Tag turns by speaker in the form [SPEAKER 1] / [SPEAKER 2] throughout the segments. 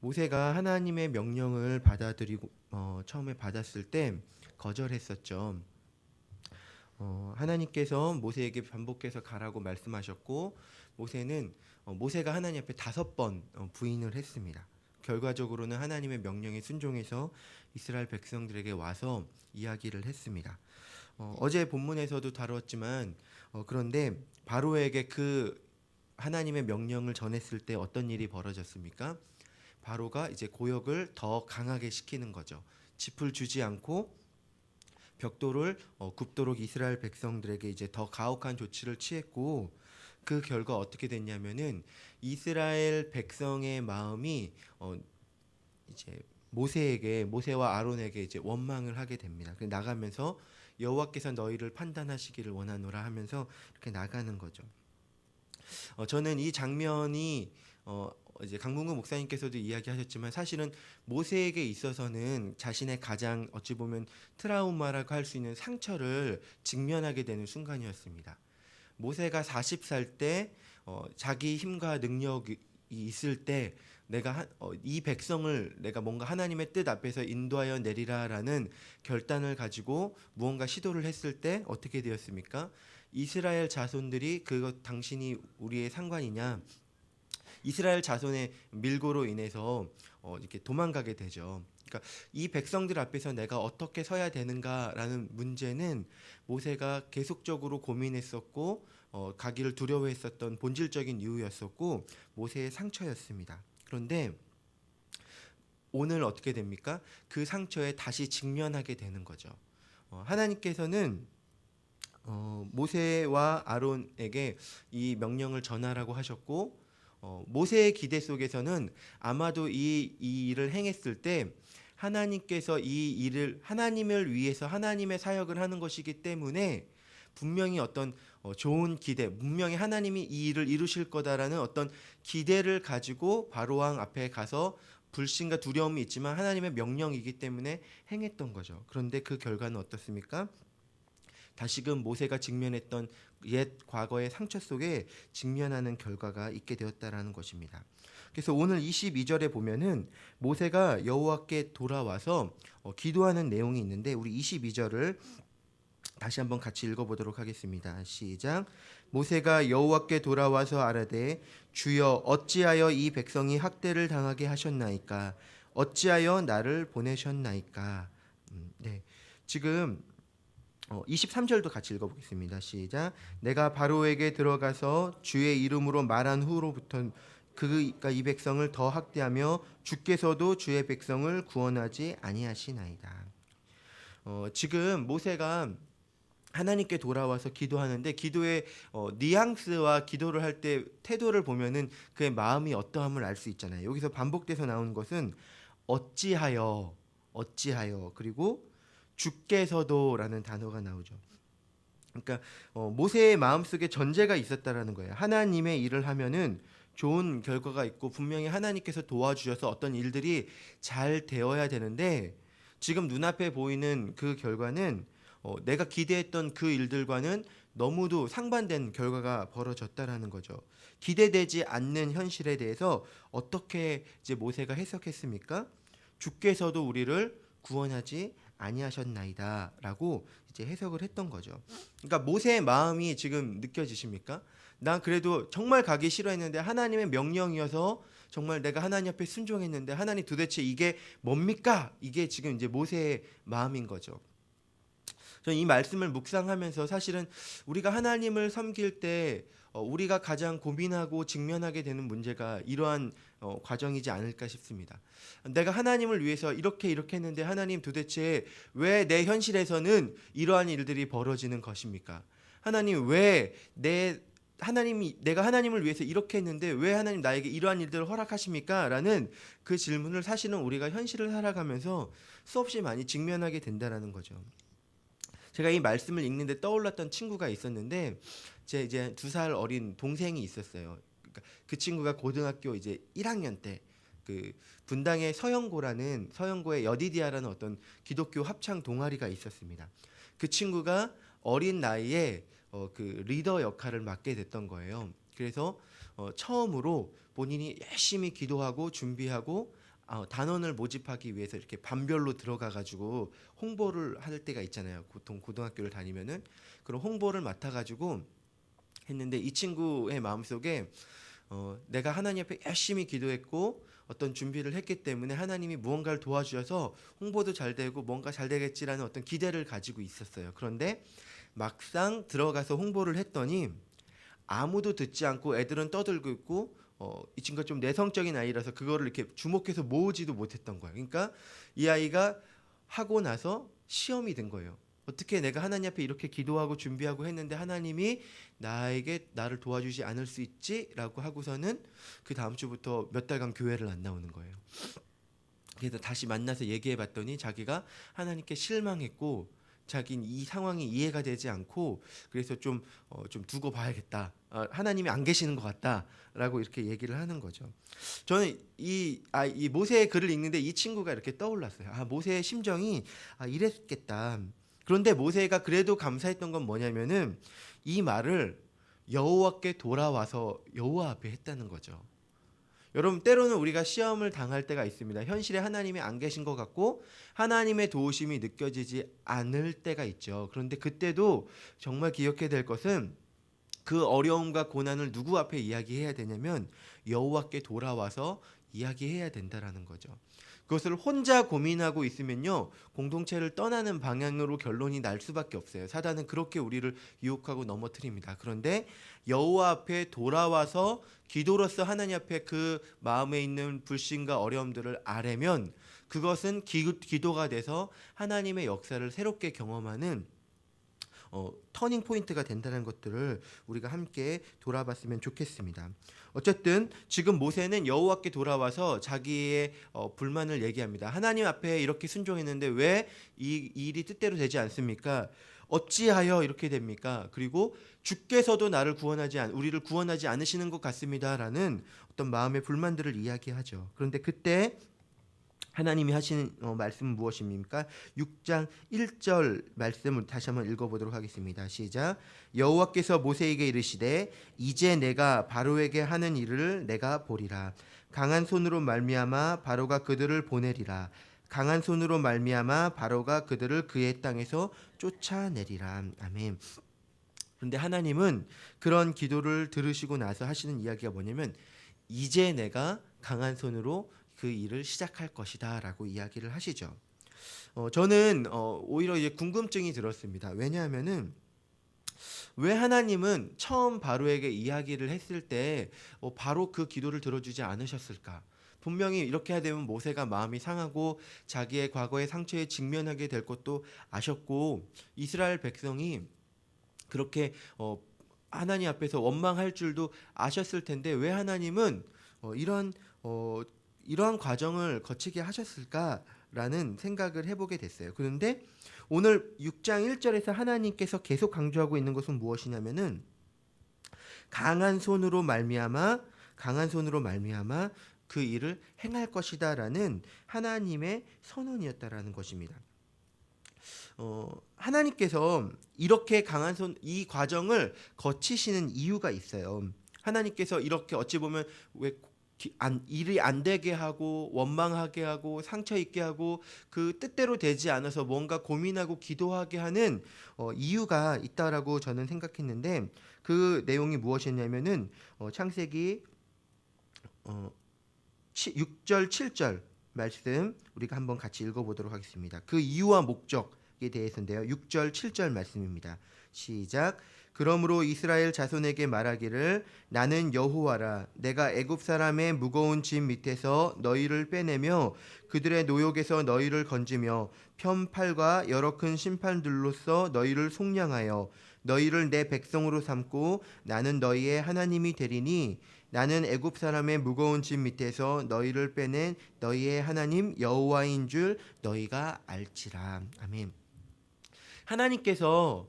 [SPEAKER 1] 모세가 하나님의 명령을 받아들이고 처음에 받았을 때 거절했었죠. 하나님께서 모세에게 반복해서 가라고 말씀하셨고 모세가 하나님 앞에 5번 부인을 했습니다. 결과적으로는 하나님의 명령에 순종해서 이스라엘 백성들에게 와서 이야기를 했습니다. 어제 본문에서도 다뤘지만 그런데 바로에게 그 하나님의 명령을 전했을 때 어떤 일이 벌어졌습니까? 바로가 이제 고역을 더 강하게 시키는 거죠. 짚을 주지 않고 벽돌을 굽도록 이스라엘 백성들에게 이제 더 가혹한 조치를 취했고, 그 결과 어떻게 됐냐면은 이스라엘 백성의 마음이 이제 모세와 아론에게 이제 원망을 하게 됩니다. 나가면서 여호와께서 너희를 판단하시기를 원하노라 하면서 이렇게 나가는 거죠. 저는 이 장면이 이제 강문구 목사님께서도 이야기하셨지만 사실은 모세에게 있어서는 자신의 가장 어찌 보면 트라우마라고 할 수 있는 상처를 직면하게 되는 순간이었습니다. 모세가 40살 때 자기 힘과 능력이 있을 때 이 백성을 내가 뭔가 하나님의 뜻 앞에서 인도하여 내리라라는 결단을 가지고 무언가 시도를 했을 때 어떻게 되었습니까? 이스라엘 자손들이 그것 당신이 우리의 상관이냐? 이스라엘 자손의 밀고로 인해서 이렇게 도망가게 되죠. 그러니까 이 백성들 앞에서 내가 어떻게 서야 되는가라는 문제는 모세가 계속적으로 고민했었고 가기를 두려워했었던 본질적인 이유였었고 모세의 상처였습니다. 그런데 오늘 어떻게 됩니까? 그 상처에 다시 직면하게 되는 거죠. 하나님께서는 모세와 아론에게 이 명령을 전하라고 하셨고 모세의 기대 속에서는 아마도 이 일을 행했을 때 하나님께서 이 일을 하나님을 위해서 하나님의 사역을 하는 것이기 때문에 분명히 어떤 좋은 기대, 분명히 하나님이 이 일을 이루실 거다라는 어떤 기대를 가지고 바로왕 앞에 가서 불신과 두려움이 있지만 하나님의 명령이기 때문에 행했던 거죠. 그런데 그 결과는 어떻습니까? 다시금 모세가 직면했던 옛 과거의 상처 속에 직면하는 결과가 있게 되었다라는 것입니다. 그래서 오늘 22절에 보면은 모세가 여호와께 돌아와서 기도하는 내용이 있는데 우리 22절을 다시 한번 같이 읽어보도록 하겠습니다. 시작. 모세가 여호와께 돌아와서 아뢰되 주여 어찌하여 이 백성이 학대를 당하게 하셨나이까? 어찌하여 나를 보내셨나이까? 네, 지금 23절도 같이 읽어보겠습니다. 시작. 내가 바로에게 들어가서 주의 이름으로 말한 후로부터 그가 이 백성을 더 학대하며 주께서도 주의 백성을 구원하지 아니하시나이다. 지금 모세가 하나님께 돌아와서 기도하는데 기도의 뉘앙스와 기도를 할 때 태도를 보면은 그의 마음이 어떠함을 알 수 있잖아요. 여기서 반복돼서 나오는 것은 어찌하여 그리고 주께서도라는 단어가 나오죠. 그러니까 모세의 마음속에 전제가 있었다라는 거예요. 하나님의 일을 하면은 좋은 결과가 있고 분명히 하나님께서 도와주셔서 어떤 일들이 잘 되어야 되는데 지금 눈앞에 보이는 그 결과는 내가 기대했던 그 일들과는 너무도 상반된 결과가 벌어졌다라는 거죠. 기대되지 않는 현실에 대해서 어떻게 이제 모세가 해석했습니까? 주께서도 우리를 구원하지 아니하셨나이다라고 이제 해석을 했던 거죠. 그러니까 모세의 마음이 지금 느껴지십니까? 난 그래도 정말 가기 싫어했는데 하나님의 명령이어서 정말 내가 하나님 앞에 순종했는데 하나님 도대체 이게 뭡니까? 이게 지금 이제 모세의 마음인 거죠. 저는 이 말씀을 묵상하면서 사실은 우리가 하나님을 섬길 때 우리가 가장 고민하고 직면하게 되는 문제가 이러한 과정이지 않을까 싶습니다. 내가 하나님을 위해서 이렇게 했는데 하나님 도대체 왜 내 현실에서는 이러한 일들이 벌어지는 것입니까? 하나님 내가 하나님을 위해서 이렇게 했는데 왜 하나님 나에게 이러한 일들을 허락하십니까? 라는 그 질문을 사실은 우리가 현실을 살아가면서 수없이 많이 직면하게 된다라는 거죠. 제가 이 말씀을 읽는데 떠올랐던 친구가 있었는데 제 이제 2살 어린 동생이 있었어요. 그러니까 그 친구가 고등학교 이제 1학년 때 그 분당의 서영고의 여디디아라는 어떤 기독교 합창 동아리가 있었습니다. 그 친구가 어린 나이에 그 리더 역할을 맡게 됐던 거예요. 그래서 처음으로 본인이 열심히 기도하고 준비하고 단원을 모집하기 위해서 이렇게 반별로 들어가 가지고 홍보를 할 때가 있잖아요. 보통 고등학교를 다니면은 그런 홍보를 맡아 가지고 했는데 이 친구의 마음속에 내가 하나님 앞에 열심히 기도했고 어떤 준비를 했기 때문에 하나님이 무언가를 도와주셔서 홍보도 잘 되고 뭔가 잘 되겠지라는 어떤 기대를 가지고 있었어요. 그런데 막상 들어가서 홍보를 했더니 아무도 듣지 않고 애들은 떠들고 있고 이 친구가 좀 내성적인 아이라서 그거를 이렇게 주목해서 모으지도 못했던 거예요. 그러니까 이 아이가 하고 나서 시험이 된 거예요. 어떻게 내가 하나님 앞에 이렇게 기도하고 준비하고 했는데 하나님이 나를 도와주지 않을 수 있지라고 하고서는 그 다음 주부터 몇 달간 교회를 안 나오는 거예요. 그래서 다시 만나서 얘기해 봤더니 자기가 하나님께 실망했고 자기는 이 상황이 이해가 되지 않고 그래서 좀 두고 봐야겠다. 하나님이 안 계시는 것 같다라고 이렇게 얘기를 하는 거죠. 저는 이 모세의 글을 읽는데 이 친구가 이렇게 떠올랐어요. 모세의 심정이 이랬겠다. 그런데 모세가 그래도 감사했던 건 뭐냐면은 이 말을 여호와께 돌아와서 여호와 앞에 했다는 거죠. 여러분 때로는 우리가 시험을 당할 때가 있습니다. 현실에 하나님이 안 계신 것 같고 하나님의 도우심이 느껴지지 않을 때가 있죠. 그런데 그때도 정말 기억해야 될 것은 그 어려움과 고난을 누구 앞에 이야기해야 되냐면 여호와께 돌아와서 이야기해야 된다라는 거죠. 그것을 혼자 고민하고 있으면요 공동체를 떠나는 방향으로 결론이 날 수밖에 없어요. 사단은 그렇게 우리를 유혹하고 넘어뜨립니다. 그런데 여호와 앞에 돌아와서 기도로서 하나님 앞에 그 마음에 있는 불신과 어려움들을 아뢰면 그것은 기도가 돼서 하나님의 역사를 새롭게 경험하는 터닝 포인트가 된다는 것들을 우리가 함께 돌아봤으면 좋겠습니다. 어쨌든 지금 모세는 여호와께 돌아와서 자기의 불만을 얘기합니다. 하나님 앞에 이렇게 순종했는데 왜 이 일이 뜻대로 되지 않습니까? 어찌하여 이렇게 됩니까? 그리고 주께서도 우리를 구원하지 않으시는 것 같습니다라는 어떤 마음의 불만들을 이야기하죠. 그런데 그때 하나님이 하시는 말씀은 무엇입니까? 6장 1절 말씀을 다시 한번 읽어보도록 하겠습니다. 시작. 여호와께서 모세에게 이르시되 이제 내가 바로에게 하는 일을 내가 보리라. 강한 손으로 말미암아 바로가 그들을 보내리라. 강한 손으로 말미암아 바로가 그들을 그의 땅에서 쫓아내리라. 아멘. 그런데 하나님은 그런 기도를 들으시고 나서 하시는 이야기가 뭐냐면 이제 내가 강한 손으로 그 일을 시작할 것이다 라고 이야기를 하시죠. 저는 오히려 이제 궁금증이 들었습니다. 왜냐하면은 왜 하나님은 처음 바로에게 이야기를 했을 때 바로 그 기도를 들어주지 않으셨을까? 분명히 이렇게 해야 되면 모세가 마음이 상하고 자기의 과거의 상처에 직면하게 될 것도 아셨고 이스라엘 백성이 그렇게 하나님 앞에서 원망할 줄도 아셨을 텐데 왜 하나님은 이러한 과정을 거치게 하셨을까라는 생각을 해보게 됐어요. 그런데 오늘 6장 1절에서 하나님께서 계속 강조하고 있는 것은 무엇이냐면은 강한 손으로 말미암아 그 일을 행할 것이다라는 하나님의 선언이었다라는 것입니다. 하나님께서 이렇게 이 과정을 거치시는 이유가 있어요. 하나님께서 이렇게 어찌 보면 일이 안 되게 하고 원망하게 하고 상처 있게 하고 그 뜻대로 되지 않아서 뭔가 고민하고 기도하게 하는 이유가 있다라고 저는 생각했는데 그 내용이 무엇이냐면은 창세기 6절 7절 말씀 우리가 한번 같이 읽어보도록 하겠습니다. 그 이유와 목적에 대해서인데요. 6절 7절 말씀입니다. 시작. 그러므로 이스라엘 자손에게 말하기를 나는 여호와라. 내가 애굽 사람의 무거운 짐 밑에서 너희를 빼내며 그들의 노역에서 너희를 건지며 편팔과 여러 큰 심판들로서 너희를 속량하여 너희를 내 백성으로 삼고 나는 너희의 하나님이 되리니 나는 애굽 사람의 무거운 짐 밑에서 너희를 빼낸 너희의 하나님 여호와인 줄 너희가 알지라. 아멘. 하나님께서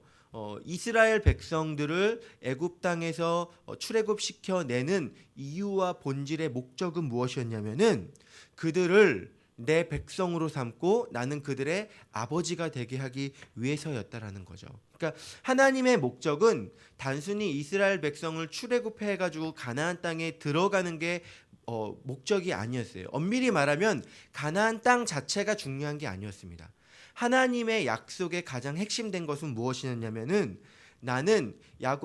[SPEAKER 1] 이스라엘 백성들을 애굽 땅에서 출애굽시켜 내는 이유와 본질의 목적은 무엇이었냐면은 그들을 내 백성으로 삼고 나는 그들의 아버지가 되게 하기 위해서였다라는 거죠. 그러니까 하나님의 목적은 단순히 이스라엘 백성을 출애굽해 가지고 가나안 땅에 들어가는 게 목적이 아니었어요. 엄밀히 말하면 가나안 땅 자체가 중요한 게 아니었습니다. 하나님의 약속의 가장 핵심된 것은 무엇이었냐면은 나는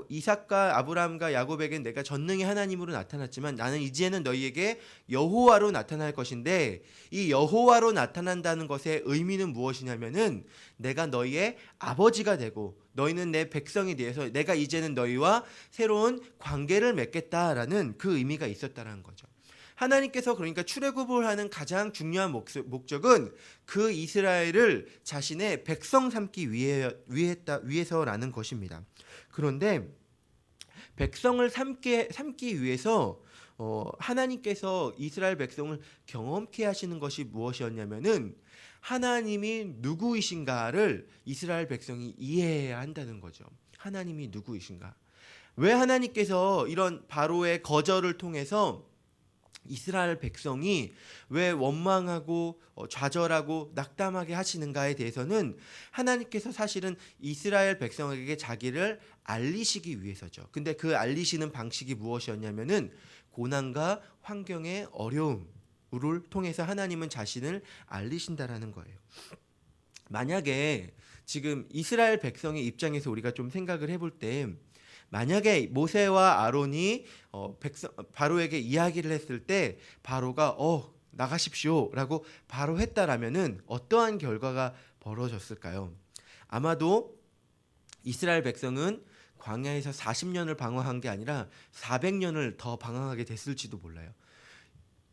[SPEAKER 1] 이삭과 아브라함과 야곱에게 내가 전능의 하나님으로 나타났지만 나는 이제는 너희에게 여호와로 나타날 것인데 이 여호와로 나타난다는 것의 의미는 무엇이냐면은 내가 너희의 아버지가 되고 너희는 내 백성이 되어서 내가 이제는 너희와 새로운 관계를 맺겠다라는 그 의미가 있었다라는 거죠. 하나님께서 그러니까 출애굽을 하는 가장 중요한 목적은 그 이스라엘을 자신의 백성 삼기 위해서라는 것입니다. 그런데 백성을 삼기 위해서 하나님께서 이스라엘 백성을 경험케 하시는 것이 무엇이었냐면은 하나님이 누구이신가를 이스라엘 백성이 이해해야 한다는 거죠. 하나님이 누구이신가? 왜 하나님께서 이런 바로의 거절을 통해서 이스라엘 백성이 왜 원망하고 좌절하고 낙담하게 하시는가에 대해서는 하나님께서 사실은 이스라엘 백성에게 자기를 알리시기 위해서죠. 근데 그 알리시는 방식이 무엇이었냐면은 고난과 환경의 어려움을 통해서 하나님은 자신을 알리신다라는 거예요. 만약에 지금 이스라엘 백성의 입장에서 우리가 좀 생각을 해볼 때 만약에 모세와 아론이 바로에게 이야기를 했을 때 바로가 나가십시오라고 바로 했다라면은 어떠한 결과가 벌어졌을까요? 아마도 이스라엘 백성은 광야에서 40년을 방황한 게 아니라 400년을 더 방황하게 됐을지도 몰라요.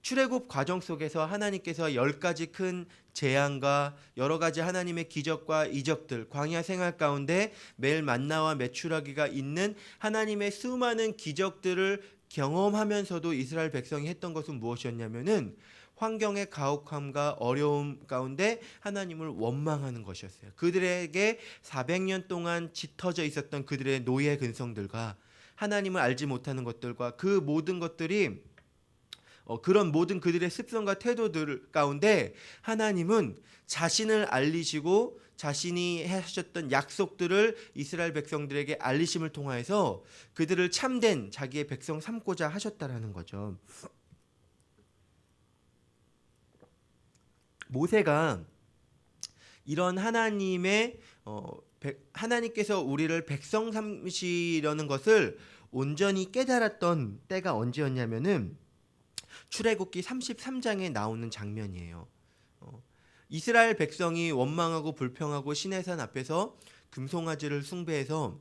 [SPEAKER 1] 출애굽 과정 속에서 하나님께서 10가지 큰 재앙과 여러 가지 하나님의 기적과 이적들, 광야 생활 가운데 매일 만나와 메추라기가 있는 하나님의 수많은 기적들을 경험하면서도 이스라엘 백성이 했던 것은 무엇이었냐면은 환경의 가혹함과 어려움 가운데 하나님을 원망하는 것이었어요. 그들에게 400년 동안 짙어져 있었던 그들의 노예 근성들과 하나님을 알지 못하는 것들과 그 모든 것들이 그런 모든 그들의 습성과 태도들 가운데 하나님은 자신을 알리시고 자신이 하셨던 약속들을 이스라엘 백성들에게 알리심을 통하여서 그들을 참된 자기의 백성 삼고자 하셨다라는 거죠. 모세가 이런 하나님께서 우리를 백성 삼으시려는 것을 온전히 깨달았던 때가 언제였냐면은 출애굽기 33장에 나오는 장면이에요. 이스라엘 백성이 원망하고 불평하고 시내산 앞에서 금송아지를 숭배해서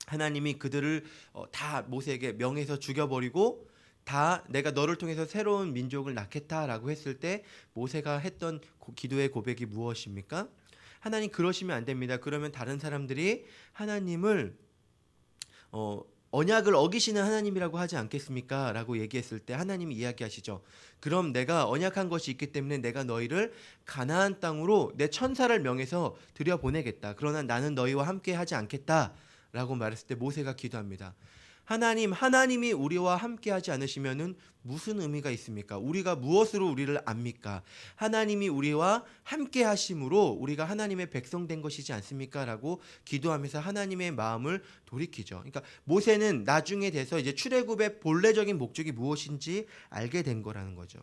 [SPEAKER 1] 하나님이 그들을 다 모세에게 명해서 죽여버리고 다 내가 너를 통해서 새로운 민족을 낳겠다라고 했을 때 모세가 했던 기도의 고백이 무엇입니까? 하나님 그러시면 안 됩니다. 그러면 다른 사람들이 하나님을 언약을 어기시는 하나님이라고 하지 않겠습니까? 라고 얘기했을 때 하나님이 이야기하시죠. 그럼 내가 언약한 것이 있기 때문에 내가 너희를 가나안 땅으로 내 천사를 명해서 들여보내겠다. 그러나 나는 너희와 함께 하지 않겠다. 라고 말했을 때 모세가 기도합니다. 하나님이 우리와 함께 하지 않으시면은 무슨 의미가 있습니까? 우리가 무엇으로 우리를 압니까? 하나님이 우리와 함께 하심으로 우리가 하나님의 백성 된 것이지 않습니까? 라고 기도하면서 하나님의 마음을 돌이키죠. 그러니까 모세는 나중에 돼서 이제 출애굽의 본래적인 목적이 무엇인지 알게 된 거라는 거죠.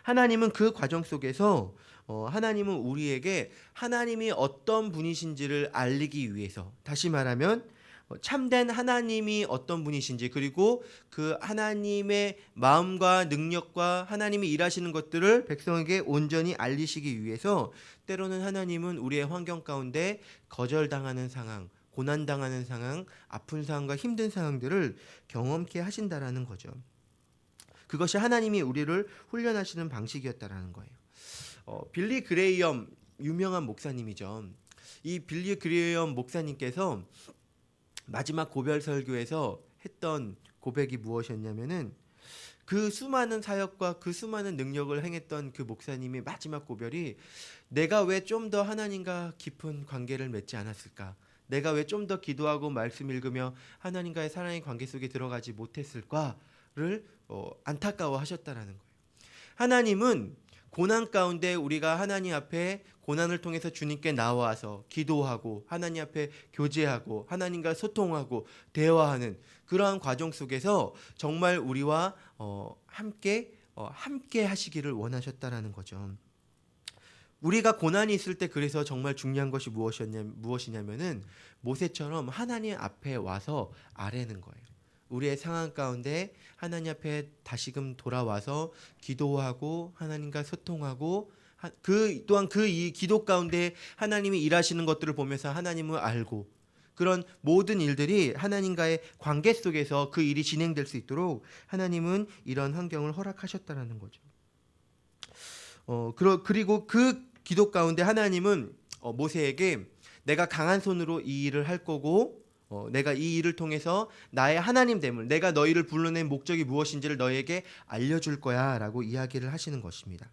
[SPEAKER 1] 하나님은 그 과정 속에서 하나님은 우리에게 하나님이 어떤 분이신지를 알리기 위해서, 다시 말하면 참된 하나님이 어떤 분이신지, 그리고 그 하나님의 마음과 능력과 하나님이 일하시는 것들을 백성에게 온전히 알리시기 위해서 때로는 하나님은 우리의 환경 가운데 거절당하는 상황, 고난당하는 상황, 아픈 상황과 힘든 상황들을 경험케 하신다라는 거죠. 그것이 하나님이 우리를 훈련하시는 방식이었다라는 거예요. 빌리 그레이엄, 유명한 목사님이죠. 이 빌리 그레이엄 목사님께서 마지막 고별 설교에서 했던 고백이 무엇이었냐면은 그 수많은 사역과 그 수많은 능력을 행했던 그 목사님의 마지막 고별이 내가 왜 좀 더 하나님과 깊은 관계를 맺지 않았을까? 내가 왜 좀 더 기도하고 말씀 읽으며 하나님과의 사랑의 관계 속에 들어가지 못했을까를 안타까워하셨다라는 거예요. 하나님은 고난 가운데 우리가 하나님 앞에 고난을 통해서 주님께 나와서 기도하고 하나님 앞에 교제하고 하나님과 소통하고 대화하는 그러한 과정 속에서 정말 우리와 함께 하시기를 원하셨다라는 거죠. 우리가 고난이 있을 때 그래서 정말 중요한 것이 무엇이냐면은 모세처럼 하나님 앞에 와서 아뢰는 거예요. 우리의 상황 가운데 하나님 앞에 다시금 돌아와서 기도하고 하나님과 소통하고 또한 이 기도 가운데 하나님이 일하시는 것들을 보면서 하나님을 알고 그런 모든 일들이 하나님과의 관계 속에서 그 일이 진행될 수 있도록 하나님은 이런 환경을 허락하셨다라는 거죠. 그리고 그 기도 가운데 하나님은 모세에게 내가 강한 손으로 이 일을 할 거고 내가 이 일을 통해서 나의 하나님됨을 내가 너희를 불러낸 목적이 무엇인지를 너희에게 알려줄 거야 라고 이야기를 하시는 것입니다.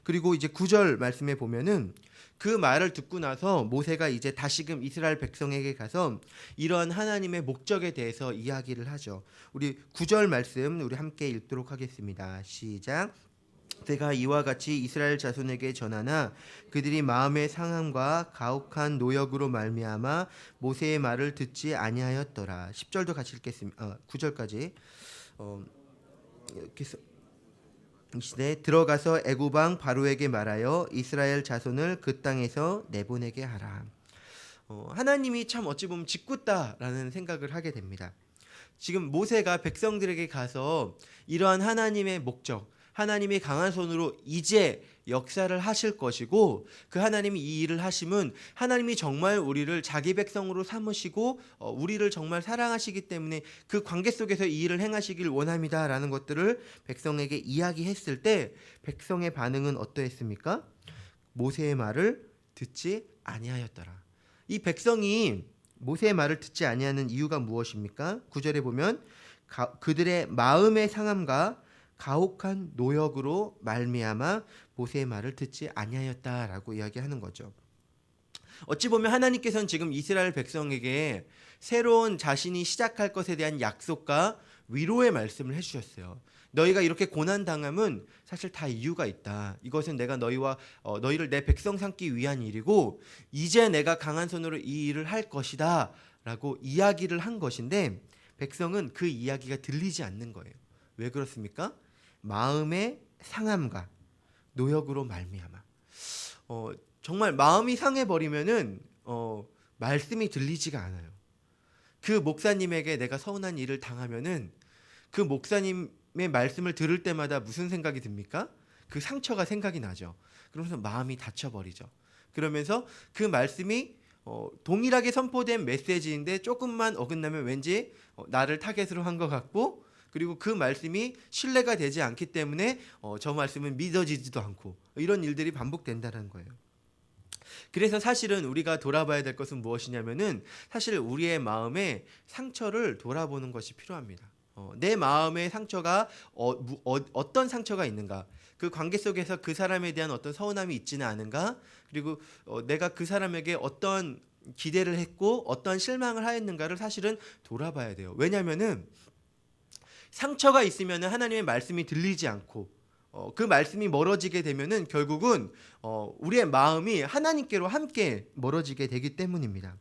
[SPEAKER 1] 그리고 이제 9절 말씀에 보면은 그 말을 듣고 나서 모세가 이제 다시금 이스라엘 백성에게 가서 이러한 하나님의 목적에 대해서 이야기를 하죠. 우리 9절 말씀 우리 함께 읽도록 하겠습니다. 시작. 내가 이와 같이 이스라엘 자손에게 전하나 그들이 마음의 상함과 가혹한 노역으로 말미암아 모세의 말을 듣지 아니하였더라. 10절도 같이 읽겠습니다. 9절까지 이렇게 시대 들어가서 애굽 왕 바로에게 말하여 이스라엘 자손을 그 땅에서 내보내게 하라. 하나님이 참 어찌 보면 짓궂다라는 생각을 하게 됩니다. 지금 모세가 백성들에게 가서 이러한 하나님의 목적 하나님이 강한 손으로 이제 역사를 하실 것이고 그 하나님이 이 일을 하심은 하나님이 정말 우리를 자기 백성으로 삼으시고 우리를 정말 사랑하시기 때문에 그 관계 속에서 이 일을 행하시길 원합니다라는 것들을 백성에게 이야기했을 때 백성의 반응은 어떠했습니까? 모세의 말을 듣지 아니하였더라. 이 백성이 모세의 말을 듣지 아니하는 이유가 무엇입니까? 9절에 보면 그들의 마음의 상함과 가혹한 노역으로 말미암아 모세의 말을 듣지 아니하였다라고 이야기하는 거죠. 어찌 보면 하나님께서는 지금 이스라엘 백성에게 새로운 자신이 시작할 것에 대한 약속과 위로의 말씀을 해주셨어요. 너희가 이렇게 고난 당함은 사실 다 이유가 있다. 이것은 내가 너희를 내 백성 삼기 위한 일이고 이제 내가 강한 손으로 이 일을 할 것이다 라고 이야기를 한 것인데 백성은 그 이야기가 들리지 않는 거예요. 왜 그렇습니까? 마음의 상함과 노역으로 말미암아 정말 마음이 상해버리면은 말씀이 들리지가 않아요. 그 목사님에게 내가 서운한 일을 당하면은 그 목사님의 말씀을 들을 때마다 무슨 생각이 듭니까? 그 상처가 생각이 나죠. 그러면서 마음이 다쳐버리죠. 그러면서 그 말씀이 동일하게 선포된 메시지인데 조금만 어긋나면 왠지 나를 타겟으로 한 것 같고 그리고 그 말씀이 신뢰가 되지 않기 때문에 저 말씀은 믿어지지도 않고 이런 일들이 반복된다는 거예요. 그래서 사실은 우리가 돌아봐야 될 것은 무엇이냐면은 사실 우리의 마음의 상처를 돌아보는 것이 필요합니다. 내 마음의 상처가 어떤 상처가 있는가? 그 관계 속에서 그 사람에 대한 어떤 서운함이 있지는 않은가? 그리고 내가 그 사람에게 어떤 기대를 했고 어떤 실망을 하였는가를 사실은 돌아봐야 돼요. 왜냐하면은 상처가 있으면 하나님의 말씀이 들리지 않고 그 말씀이 멀어지게 되면은 결국은 우리의 마음이 하나님께로 함께 멀어지게 되기 때문입니다.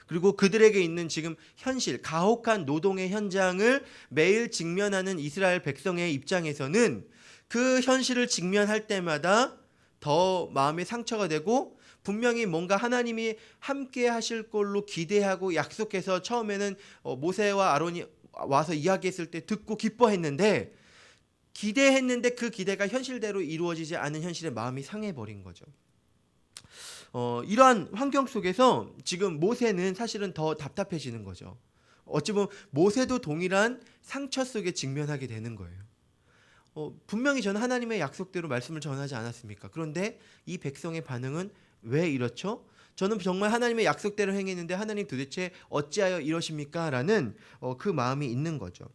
[SPEAKER 1] 그리고 그들에게 있는 지금 현실, 가혹한 노동의 현장을 매일 직면하는 이스라엘 백성의 입장에서는 그 현실을 직면할 때마다 더 마음에 상처가 되고 분명히 뭔가 하나님이 함께 하실 걸로 기대하고 약속해서 처음에는 모세와 아론이 와서 이야기했을 때 듣고 기뻐했는데 기대했는데 그 기대가 현실대로 이루어지지 않은 현실에 마음이 상해버린 거죠. 이러한 환경 속에서 지금 모세는 사실은 더 답답해지는 거죠. 어찌 보면 모세도 동일한 상처 속에 직면하게 되는 거예요. 분명히 저는 하나님의 약속대로 말씀을 전하지 않았습니까? 그런데 이 백성의 반응은 왜 이렇죠? 저는 정말 하나님의 약속대로 행했는데 하나님 도대체 어찌하여 이러십니까? 라는 그 마음이 있는 거죠.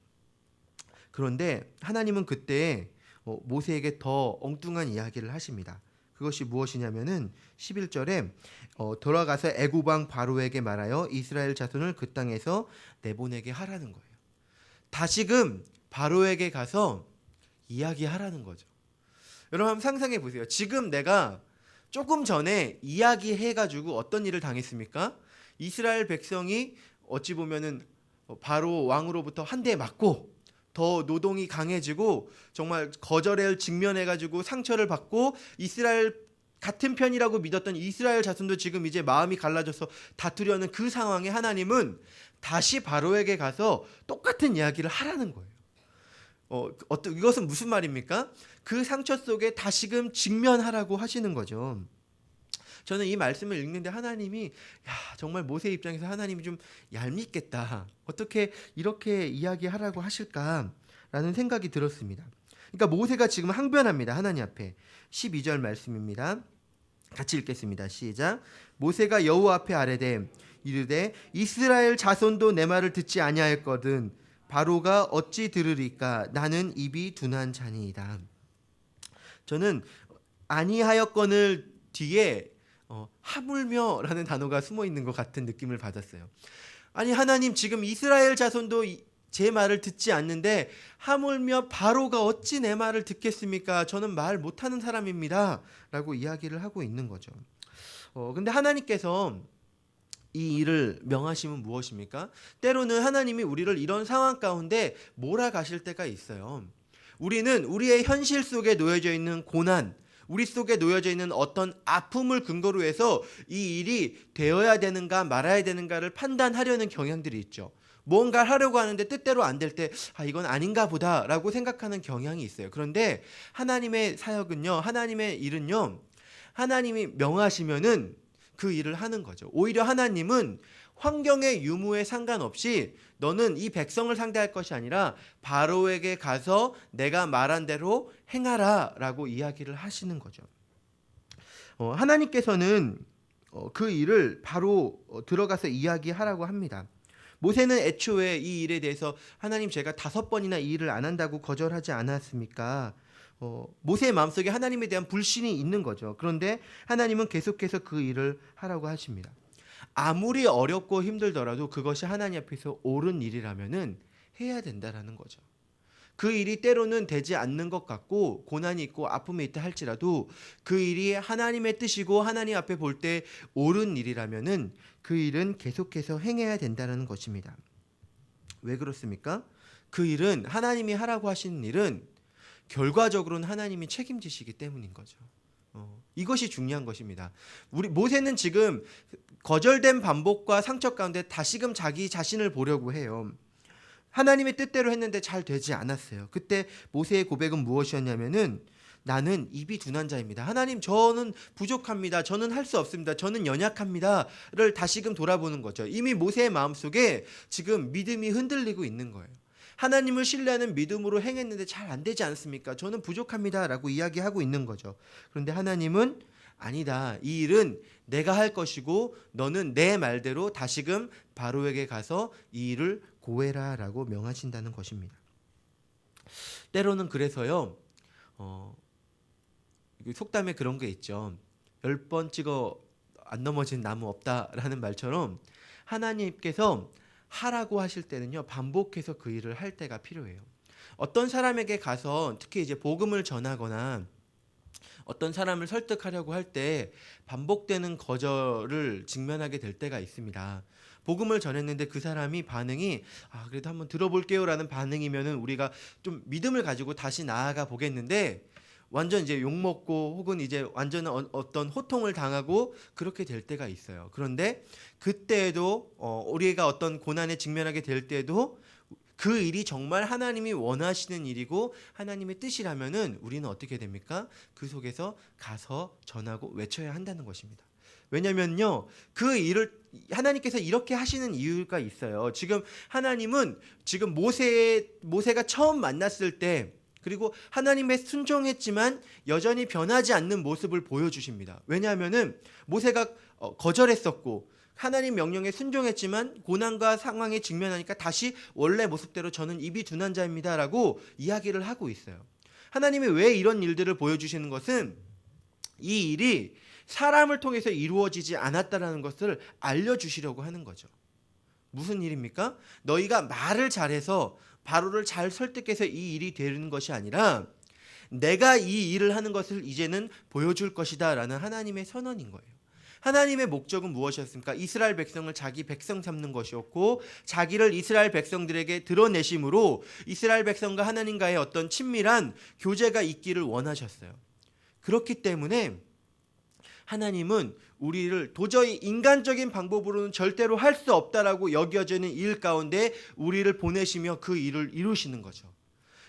[SPEAKER 1] 그런데 하나님은 그때 모세에게 더 엉뚱한 이야기를 하십니다. 그것이 무엇이냐면은 11절에 돌아가서 애굽 왕 바로에게 말하여 이스라엘 자손을 그 땅에서 내보내게 하라는 거예요. 다시금 바로에게 가서 이야기하라는 거죠. 여러분 한번 상상해 보세요. 지금 내가 조금 전에 이야기해가지고 어떤 일을 당했습니까? 이스라엘 백성이 어찌 보면은 바로 왕으로부터 한 대 맞고 더 노동이 강해지고 정말 거절을 직면해가지고 상처를 받고 이스라엘 같은 편이라고 믿었던 이스라엘 자손도 지금 이제 마음이 갈라져서 다투려는 그 상황에 하나님은 다시 바로에게 가서 똑같은 이야기를 하라는 거예요. 이것은 무슨 말입니까? 그 상처 속에 다시금 직면하라고 하시는 거죠. 저는 이 말씀을 읽는데 하나님이 정말 모세 입장에서 하나님이 좀 얄밉겠다. 어떻게 이렇게 이야기하라고 하실까라는 생각이 들었습니다. 그러니까 모세가 지금 항변합니다. 하나님 앞에. 12절 말씀입니다. 같이 읽겠습니다. 시작. 모세가 여호와 앞에 아뢰되 이르되 이스라엘 자손도 내 말을 듣지 아니하였거든 바로가 어찌 들으리까 나는 입이 둔한 자니이다. 저는 아니하였건을 뒤에 하물며라는 단어가 숨어 있는 것 같은 느낌을 받았어요. 아니 하나님 지금 이스라엘 자손도 제 말을 듣지 않는데 하물며 바로가 어찌 내 말을 듣겠습니까? 저는 말 못하는 사람입니다. 라고 이야기를 하고 있는 거죠. 근데 하나님께서 이 일을 명하시면 무엇입니까? 때로는 하나님이 우리를 이런 상황 가운데 몰아가실 때가 있어요. 우리는 우리의 현실 속에 놓여져 있는 고난, 우리 속에 놓여져 있는 어떤 아픔을 근거로 해서 이 일이 되어야 되는가 말아야 되는가를 판단하려는 경향들이 있죠. 뭔가를 하려고 하는데 뜻대로 안 될 때 이건 아닌가 보다라고 생각하는 경향이 있어요. 그런데 하나님의 사역은요, 하나님의 일은요, 하나님이 명하시면은 그 일을 하는 거죠. 오히려 하나님은 환경의 유무에 상관없이 너는 이 백성을 상대할 것이 아니라 바로에게 가서 내가 말한 대로 행하라 라고 이야기를 하시는 거죠. 하나님께서는 그 일을 바로 들어가서 이야기하라고 합니다. 모세는 애초에 이 일에 대해서 하나님 제가 5번이나 이 일을 안 한다고 거절하지 않았습니까? 모세의 마음속에 하나님에 대한 불신이 있는 거죠. 그런데 하나님은 계속해서 그 일을 하라고 하십니다. 아무리 어렵고 힘들더라도 그것이 하나님 앞에서 옳은 일이라면은 해야 된다라는 거죠. 그 일이 때로는 되지 않는 것 같고 고난이 있고 아픔이 있다 할지라도 그 일이 하나님의 뜻이고 하나님 앞에 볼 때 옳은 일이라면은 그 일은 계속해서 행해야 된다는 것입니다. 왜 그렇습니까? 그 일은 하나님이 하라고 하시는 일은 결과적으로는 하나님이 책임지시기 때문인 거죠. 이것이 중요한 것입니다. 우리 모세는 지금 거절된 반복과 상처 가운데 다시금 자기 자신을 보려고 해요. 하나님의 뜻대로 했는데 잘 되지 않았어요. 그때 모세의 고백은 무엇이었냐면은 나는 입이 둔한 자입니다. 하나님 저는 부족합니다. 저는 할 수 없습니다. 저는 연약합니다를 다시금 돌아보는 거죠. 이미 모세의 마음속에 지금 믿음이 흔들리고 있는 거예요. 하나님을 신뢰하는 믿음으로 행했는데 잘 안 되지 않습니까? 저는 부족합니다. 라고 이야기하고 있는 거죠. 그런데 하나님은 아니다. 이 일은 내가 할 것이고 너는 내 말대로 다시금 바로에게 가서 이 일을 고해라 라고 명하신다는 것입니다. 때로는 그래서요. 속담에 그런 게 있죠. 10번 찍어 안 넘어진 나무 없다라는 말처럼 하나님께서 하라고 하실 때는요, 반복해서 그 일을 할 때가 필요해요. 어떤 사람에게 가서 특히 이제 복음을 전하거나 어떤 사람을 설득하려고 할 때 반복되는 거절을 직면하게 될 때가 있습니다. 복음을 전했는데 그 사람이 반응이 그래도 한번 들어볼게요 라는 반응이면은 우리가 좀 믿음을 가지고 다시 나아가 보겠는데 완전 이제 욕먹고 혹은 이제 완전한 어떤 호통을 당하고 그렇게 될 때가 있어요. 그런데 그때에도 우리가 어떤 고난에 직면하게 될 때도 그 일이 정말 하나님이 원하시는 일이고 하나님의 뜻이라면은 우리는 어떻게 됩니까? 그 속에서 가서 전하고 외쳐야 한다는 것입니다. 왜냐면요, 그 일을 하나님께서 이렇게 하시는 이유가 있어요. 지금 하나님은 지금 모세가 처음 만났을 때 그리고 하나님의 순종했지만 여전히 변하지 않는 모습을 보여주십니다. 왜냐하면은 모세가 거절했었고 하나님 명령에 순종했지만 고난과 상황에 직면하니까 다시 원래 모습대로 저는 입이 둔한 자입니다라고 이야기를 하고 있어요. 하나님이 왜 이런 일들을 보여주시는 것은 이 일이 사람을 통해서 이루어지지 않았다라는 것을 알려주시려고 하는 거죠. 무슨 일입니까? 너희가 말을 잘해서 바로를 잘 설득해서 이 일이 되는 것이 아니라 내가 이 일을 하는 것을 이제는 보여줄 것이다 라는 하나님의 선언인 거예요. 하나님의 목적은 무엇이었습니까? 이스라엘 백성을 자기 백성 삼는 것이었고, 자기를 이스라엘 백성들에게 드러내심으로 이스라엘 백성과 하나님과의 어떤 친밀한 교제가 있기를 원하셨어요. 그렇기 때문에 하나님은 우리를 도저히 인간적인 방법으로는 절대로 할 수 없다라고 여겨지는 일 가운데 우리를 보내시며 그 일을 이루시는 거죠.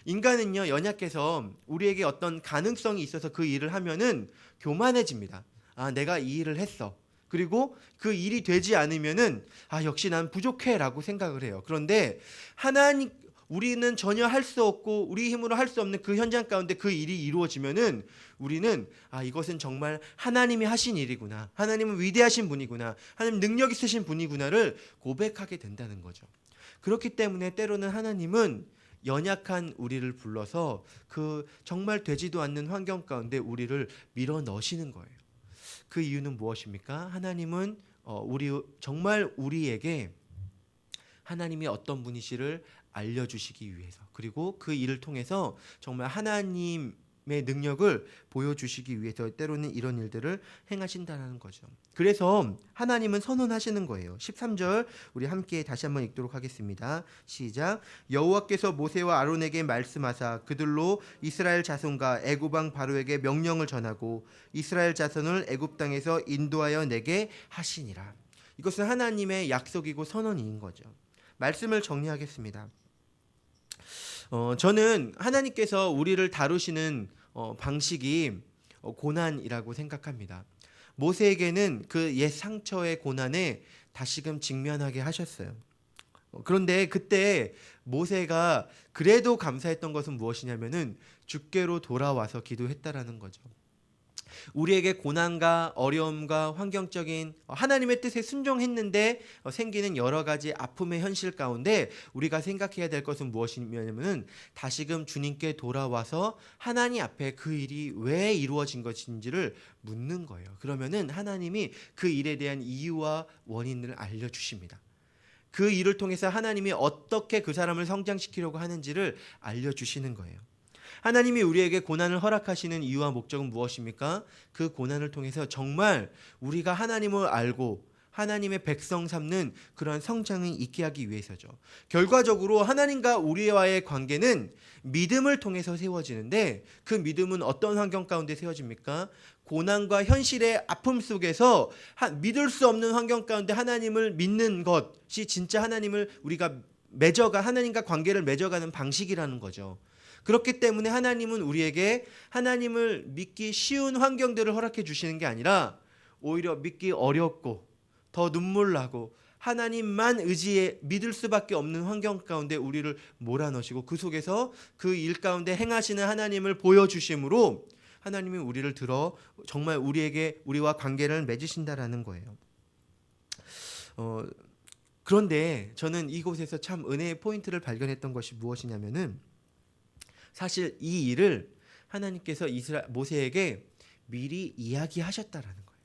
[SPEAKER 1] 인간은요, 연약해서 우리에게 어떤 가능성이 있어서 그 일을 하면은 교만해집니다. 아, 내가 이 일을 했어. 그리고 그 일이 되지 않으면은 역시 난 부족해라고 생각을 해요. 그런데 우리는 전혀 할 수 없고 우리 힘으로 할 수 없는 그 현장 가운데 그 일이 이루어지면은 우리는 이것은 정말 하나님이 하신 일이구나. 하나님은 위대하신 분이구나. 하나님 능력 있으신 분이구나를 고백하게 된다는 거죠. 그렇기 때문에 때로는 하나님은 연약한 우리를 불러서 그 정말 되지도 않는 환경 가운데 우리를 밀어 넣으시는 거예요. 그 이유는 무엇입니까? 하나님은 정말 우리에게 하나님이 어떤 분이시를 알려주시기 위해서, 그리고 그 일을 통해서 정말 하나님의 능력을 보여주시기 위해서 때로는 이런 일들을 행하신다는 거죠. 그래서 하나님은 선언하시는 거예요. 13절 우리 함께 다시 한번 읽도록 하겠습니다. 시작. 여호와께서 모세와 아론에게 말씀하사 그들로 이스라엘 자손과 애굽 왕 바로에게 명령을 전하고 이스라엘 자손을 애굽 땅에서 인도하여 내게 하시니라. 이것은 하나님의 약속이고 선언인 거죠. 말씀을 정리하겠습니다. 저는 하나님께서 우리를 다루시는 방식이 고난이라고 생각합니다. 모세에게는 그 옛 상처의 고난에 다시금 직면하게 하셨어요. 그런데 그때 모세가 그래도 감사했던 것은 무엇이냐면은 주께로 돌아와서 기도했다라는 거죠. 우리에게 고난과 어려움과 환경적인 하나님의 뜻에 순종했는데 생기는 여러 가지 아픔의 현실 가운데 우리가 생각해야 될 것은 무엇이냐면 다시금 주님께 돌아와서 하나님 앞에 그 일이 왜 이루어진 것인지를 묻는 거예요. 그러면은 하나님이 그 일에 대한 이유와 원인을 알려주십니다. 그 일을 통해서 하나님이 어떻게 그 사람을 성장시키려고 하는지를 알려주시는 거예요. 하나님이 우리에게 고난을 허락하시는 이유와 목적은 무엇입니까? 그 고난을 통해서 정말 우리가 하나님을 알고 하나님의 백성 삼는 그러한 성장이 있게 하기 위해서죠. 결과적으로 하나님과 우리와의 관계는 믿음을 통해서 세워지는데 그 믿음은 어떤 환경 가운데 세워집니까? 고난과 현실의 아픔 속에서 믿을 수 없는 환경 가운데 하나님을 믿는 것이 진짜 하나님을 우리가 하나님과 관계를 맺어가는 방식이라는 거죠. 그렇기 때문에 하나님은 우리에게 하나님을 믿기 쉬운 환경들을 허락해 주시는 게 아니라 오히려 믿기 어렵고 더 눈물 나고 하나님만 믿을 수밖에 없는 환경 가운데 우리를 몰아넣으시고 그 속에서 그 일 가운데 행하시는 하나님을 보여주심으로 하나님이 우리를 들어 정말 우리와 관계를 맺으신다라는 거예요. 그런데 저는 이곳에서 참 은혜의 포인트를 발견했던 것이 무엇이냐면은 사실 이 일을 하나님께서 모세에게 미리 이야기하셨다라는 거예요.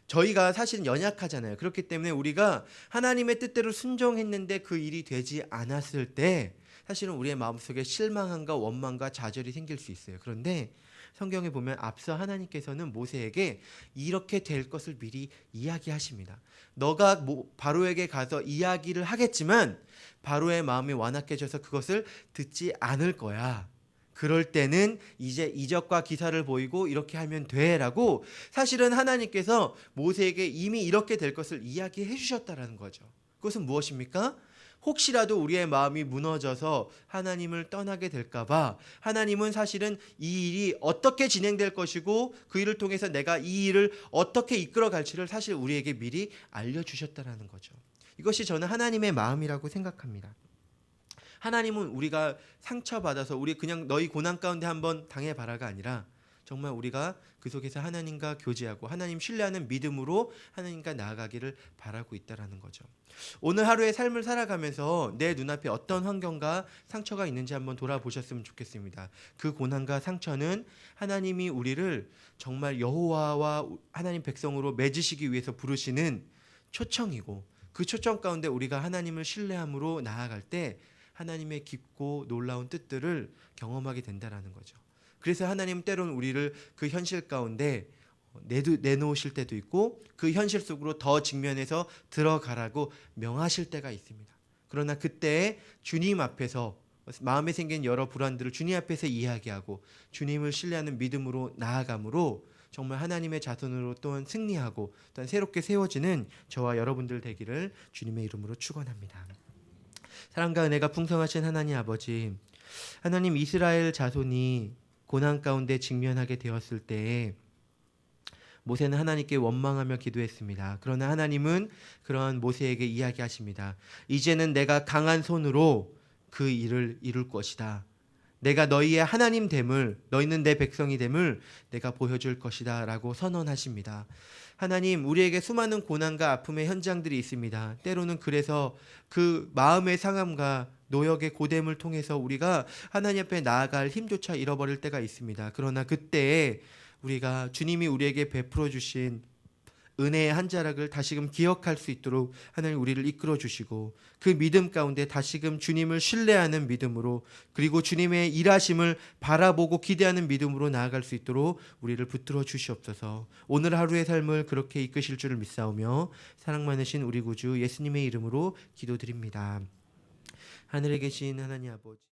[SPEAKER 1] 저희가 사실은 연약하잖아요. 그렇기 때문에 우리가 하나님의 뜻대로 순종했는데 그 일이 되지 않았을 때 사실은 우리의 마음속에 실망함과 원망과 좌절이 생길 수 있어요. 그런데 성경에 보면 앞서 하나님께서는 모세에게 이렇게 될 것을 미리 이야기하십니다. 너가 바로에게 가서 이야기를 하겠지만 바로의 마음이 완악해져서 그것을 듣지 않을 거야. 그럴 때는 이제 이적과 기사를 보이고 이렇게 하면 돼라고 사실은 하나님께서 모세에게 이미 이렇게 될 것을 이야기해 주셨다라는 거죠. 그것은 무엇입니까? 혹시라도 우리의 마음이 무너져서 하나님을 떠나게 될까봐 하나님은 사실은 이 일이 어떻게 진행될 것이고 그 일을 통해서 내가 이 일을 어떻게 이끌어 갈지를 사실 우리에게 미리 알려주셨다라는 거죠. 이것이 저는 하나님의 마음이라고 생각합니다. 하나님은 우리가 상처받아서 우리 그냥 너희 고난 가운데 한번 당해봐라가 아니라 정말 우리가 그 속에서 하나님과 교제하고 하나님 신뢰하는 믿음으로 하나님과 나아가기를 바라고 있다라는 거죠. 오늘 하루의 삶을 살아가면서 내 눈앞에 어떤 환경과 상처가 있는지 한번 돌아보셨으면 좋겠습니다. 그 고난과 상처는 하나님이 우리를 정말 여호와와 하나님 백성으로 맺으시기 위해서 부르시는 초청이고 그 초청 가운데 우리가 하나님을 신뢰함으로 나아갈 때 하나님의 깊고 놀라운 뜻들을 경험하게 된다라는 거죠. 그래서 하나님 때로는 우리를 그 현실 가운데 내놓으실 때도 있고 그 현실 속으로 더 직면해서 들어가라고 명하실 때가 있습니다. 그러나 그때 주님 앞에서 마음에 생긴 여러 불안들을 주님 앞에서 이야기하고 주님을 신뢰하는 믿음으로 나아감으로 정말 하나님의 자손으로 또한 승리하고 또한 새롭게 세워지는 저와 여러분들 되기를 주님의 이름으로 축원합니다. 사랑과 은혜가 풍성하신 하나님 아버지, 하나님 이스라엘 자손이 고난 가운데 직면하게 되었을 때에 모세는 하나님께 원망하며 기도했습니다. 그러나 하나님은 그런 모세에게 이야기하십니다. 이제는 내가 강한 손으로 그 일을 이룰 것이다. 내가 너희의 하나님 됨을, 너희는 내 백성이 됨을 내가 보여줄 것이다 라고 선언하십니다. 하나님, 우리에게 수많은 고난과 아픔의 현장들이 있습니다. 때로는 그래서 그 마음의 상함과 노역의 고됨을 통해서 우리가 하나님 앞에 나아갈 힘조차 잃어버릴 때가 있습니다. 그러나 그때에 우리가 주님이 우리에게 베풀어 주신 은혜의 한 자락을 다시금 기억할 수 있도록 하나님 우리를 이끌어 주시고 그 믿음 가운데 다시금 주님을 신뢰하는 믿음으로 그리고 주님의 일하심을 바라보고 기대하는 믿음으로 나아갈 수 있도록 우리를 붙들어 주시옵소서. 오늘 하루의 삶을 그렇게 이끄실 줄을 믿사오며 사랑 많으신 우리 구주 예수님의 이름으로 기도드립니다. 하늘에 계신 하나님 아버지,